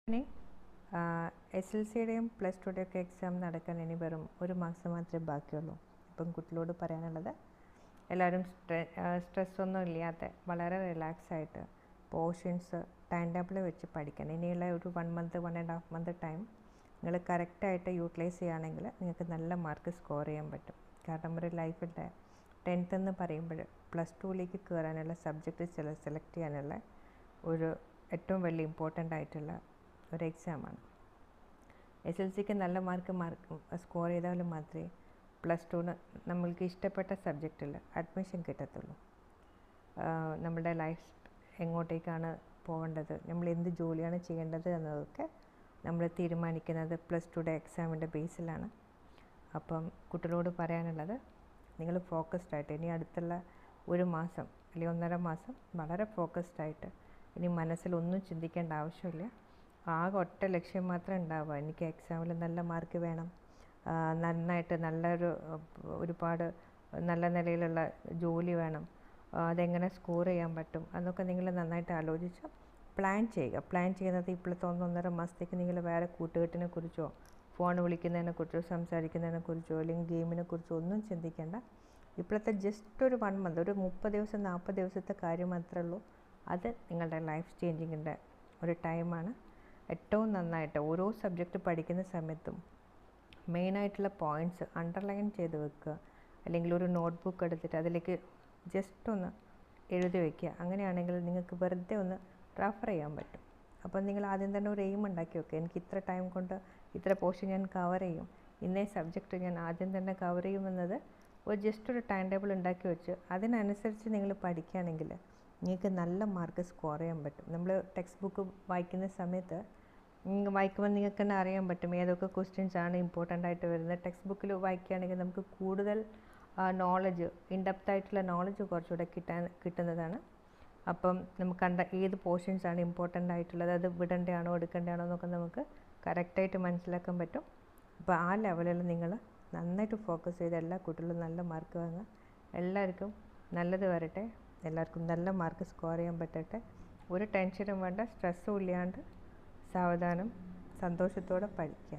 ഇനി SLCയുടെയും plus ടുടെയൊക്കെ exam നടക്കാൻ ഇനി വെറും ഒരു മാസം മാത്രമേ ബാക്കിയുള്ളൂ. ഇപ്പം കുട്ടികളോട് പറയാനുള്ളത്, എല്ലാവരും സ്ട്രെസ്സൊന്നും ഇല്ലാതെ വളരെ റിലാക്സ് ആയിട്ട് പോർഷൻസ് ടൈം ടേബിൾ വെച്ച് പഠിക്കണം. ഇനിയുള്ള ഒരു 1 മന്ത് 1.5 മന്ത് ടൈം നിങ്ങൾ കറക്റ്റായിട്ട് യൂട്ടിലൈസ് ചെയ്യുകയാണെങ്കിൽ നിങ്ങൾക്ക് നല്ല മാർക്ക് സ്കോർ ചെയ്യാൻ പറ്റും. കാരണം ഒരു ലൈഫിൻ്റെ 10th എന്ന് പറയുമ്പോൾ പ്ലസ് ടുവിലേക്ക് കയറാനുള്ള സബ്ജക്റ്റ് സെലക്ട് ചെയ്യാനുള്ള ഒരു ഏറ്റവും വലിയ ഇമ്പോർട്ടൻ്റ് ആയിട്ടുള്ള ഒരു എക്സാമാണ്. SLCക്ക് നല്ല മാർക്ക് സ്കോർ ചെയ്താലും മാത്രമേ പ്ലസ് ടുവിന് നമ്മൾക്ക് ഇഷ്ടപ്പെട്ട സബ്ജക്റ്റിൽ അഡ്മിഷൻ കിട്ടത്തുള്ളൂ. നമ്മുടെ ലൈഫ് എങ്ങോട്ടേക്കാണ് പോകേണ്ടത്, നമ്മൾ എന്ത് ജോലിയാണ് ചെയ്യേണ്ടത് എന്നതൊക്കെ നമ്മൾ തീരുമാനിക്കുന്നത് പ്ലസ് ടുയുടെ എക്സാമിൻ്റെ ബേസിലാണ്. അപ്പം കുട്ടികളോട് പറയാനുള്ളത്, നിങ്ങൾ ഫോക്കസ്ഡ് ആയിട്ട് ഇനി അടുത്തുള്ള ഒരു മാസം അല്ലെങ്കിൽ 1.5 മാസം വളരെ ഫോക്കസ്ഡ് ആയിട്ട് ഇനി മനസ്സിലൊന്നും ചിന്തിക്കേണ്ട ആവശ്യമില്ല. ആകെ ഒറ്റ ലക്ഷ്യം മാത്രം ഉണ്ടാവുക, എനിക്ക് എക്സാമിൽ നല്ല മാർക്ക് വേണം, നന്നായിട്ട് ഒരുപാട് നല്ല നിലയിലുള്ള ജോലി വേണം, അതെങ്ങനെ സ്കോർ ചെയ്യാൻ പറ്റും എന്നൊക്കെ നിങ്ങൾ നന്നായിട്ട് ആലോചിച്ച് പ്ലാൻ ചെയ്യുക. പ്ലാൻ ചെയ്യുന്നത് ഇപ്പോഴത്തെ 1.5 മാസത്തേക്ക് നിങ്ങൾ വേറെ കൂട്ടുകെട്ടിനെ കുറിച്ചോ ഫോൺ വിളിക്കുന്നതിനെ കുറിച്ചോ സംസാരിക്കുന്നതിനെ കുറിച്ചോ അല്ലെങ്കിൽ ഗെയിമിനെ കുറിച്ചോ ഒന്നും ചിന്തിക്കേണ്ട. ഇപ്പോഴത്തെ ജസ്റ്റ് ഒരു 1 മന്ത്, ഒരു 30 ദിവസം 40 ദിവസത്തെ കാര്യം മാത്രമേ ഉള്ളൂ. അത് നിങ്ങളുടെ ലൈഫ് ചേഞ്ചിങ്ങിൻ്റെ ഒരു ടൈമാണ്. ഏറ്റവും നന്നായിട്ട് ഓരോ സബ്ജക്റ്റ് പഠിക്കുന്ന സമയത്തും മെയിനായിട്ടുള്ള പോയിൻറ്റ്സ് അണ്ടർലൈൻ ചെയ്ത് വെക്കുക, അല്ലെങ്കിൽ ഒരു നോട്ട്ബുക്ക് എടുത്തിട്ട് അതിലേക്ക് ജസ്റ്റ് ഒന്ന് എഴുതി വയ്ക്കുക. അങ്ങനെയാണെങ്കിൽ നിങ്ങൾക്ക് വെറുതെ ഒന്ന് റെഫർ ചെയ്യാൻ പറ്റും. അപ്പം നിങ്ങൾ ആദ്യം തന്നെ ഒരു എയിം ഉണ്ടാക്കി വെക്കുക, എനിക്ക് ഇത്ര ടൈം കൊണ്ട് ഇത്ര പോർഷൻ ഞാൻ കവർ ചെയ്യും, ഇന്നേ സബ്ജക്റ്റ് ഞാൻ ആദ്യം തന്നെ കവർ ചെയ്യുമെന്നത് ജസ്റ്റ് ഒരു ടൈം ടേബിൾ ഉണ്ടാക്കി വെച്ച് അതിനനുസരിച്ച് നിങ്ങൾ പഠിക്കുകയാണെങ്കിൽ നിങ്ങൾക്ക് നല്ല മാർക്ക് സ്കോർ ചെയ്യാൻ പറ്റും. നമ്മൾ ടെക്സ്റ്റ് ബുക്ക് വായിക്കുന്ന സമയത്ത് വായിക്കുമ്പോൾ നിങ്ങൾക്ക് തന്നെ അറിയാൻ പറ്റും ഏതൊക്കെ ക്വസ്റ്റ്യൻസ് ആണ് ഇമ്പോർട്ടൻ്റ് ആയിട്ട് വരുന്നത്. ടെക്സ്റ്റ് ബുക്കിൽ വായിക്കുകയാണെങ്കിൽ നമുക്ക് കൂടുതൽ നോളജ്, ഇൻഡെപ്ത് ആയിട്ടുള്ള നോളജ് കുറച്ചുകൂടെ കിട്ടുന്നതാണ്. അപ്പം നമുക്ക് ഏത് പോർഷൻസ് ആണ് ഇമ്പോർട്ടൻ്റ് ആയിട്ടുള്ളത്, അത് വിടേണ്ടതാണോ എടുക്കേണ്ടതാണോ എന്നൊക്കെ നമുക്ക് കറക്റ്റായിട്ട് മനസ്സിലാക്കാൻ പറ്റും. അപ്പോൾ ആ ലെവലിൽ നിങ്ങൾ നന്നായിട്ട് ഫോക്കസ് ചെയ്ത് എല്ലാ കുട്ടികളും നല്ല മാർക്ക് വാങ്ങുക. എല്ലാവർക്കും നല്ലത് വരട്ടെ, എല്ലാവർക്കും നല്ല മാർക്ക് സ്കോർ ചെയ്യാൻ പറ്റട്ടെ. ഒരു ടെൻഷനും വേണ്ട, സ്ട്രെസ്സും ഇല്ലാണ്ട് സാവധാനം സന്തോഷത്തോടെ പഠിക്കുക.